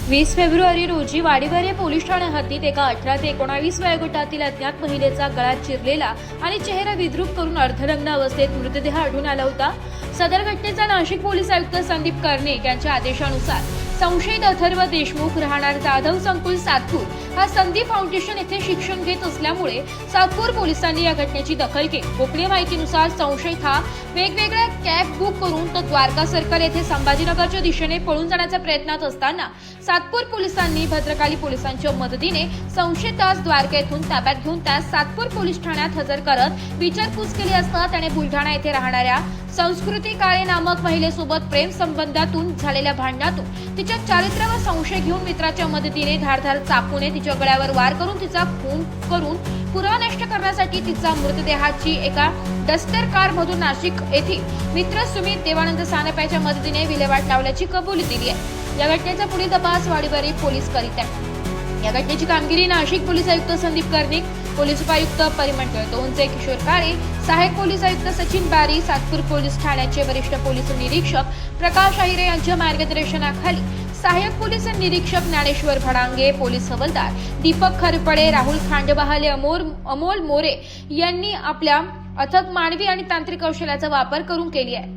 20 February रोजी वाडीवारी police Thane हद्दीत एका 18 ते 19 वयोगटातील अज्ञात महिलेचा गळा चिरलेला आणि चेहरा विद्रूप करून अर्धनग्न अवस्थेत मृतदेह आढळून आला होता। सदर घटनेचा नाशिक पोलीस आयुक्त संदीप कर्णिक यांच्या आदेशानुसार संशयित अथर्व देशमुख राहणार जाधव संकुल सातपूर हा संदीप फाउंडेशन येथे शिक्षण घेत असल्यामुळे सातपूर पोलिसांनी या घटनेची दखल घेत गोपनीय माहितीनुसार संशयित हा वेगवेगळ्या कॅब बुक करून तो द्वारका सर्कल येथे संभाजीनगरच्या दिशेने पळून जाण्याच्या प्रयत्नात असताना सातपूर पोलिसांनी भद्रकाली पोलिसांच्या मदतीने संशयितास द्वारका येथून ताब्यात घेऊन त्यास सातपूर पोलीस ठाण्यात हजर करत विचारपूस केली असता त्याने बुलढाणा येथे राहणाऱ्या संस्कृती काळे नामक महिलेसोबत प्रेम संबंधातून झालेल्या भांडणातून तिच्या चारित्र्यावर संशय घेऊन मित्राच्या मदतीने धारधार चाकूने तिच्या गळ्यावर वार करून तिचा खून करून पुरावा नष्ट करण्यासाठी तिचा मृतदेहाची एका डस्टर कार मधून नाशिक येथील मित्र सुमित देवानंद सानपाच्या मदतीने विल्हेवाट लावल्याची कबुली दिली आहे। या घटनेचा पुढील तपास वाडीवारी पोलीस करीत आहेत। या घटनेची कामगिरी नाशिक पोलीस आयुक्त संदीप कर्णिक, पोलीस उपायुक्त परिमंडळ 2 किशोर काळे, सहाय्यक पोलीस आयुक्त सचिन बारी, सातपूर पोलीस ठाण्याचे वरिष्ठ पोलीस निरीक्षक प्रकाश अहिरे यांच्या मार्गदर्शनाखाली सहाय्यक पोलीस निरीक्षक ज्ञानेश्वर भडांगे, पोलीस हवालदार दीपक खरपडे, राहुल खांडबहाले, अमोल मोरे यांनी आपल्या अथक मानवी आणि तांत्रिक कौशल्याचा वापर करून केली आहे।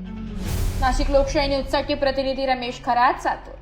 नाशिक लोकशाही न्यूजसाठी प्रतिनिधी रमेश खरात, सातपूर।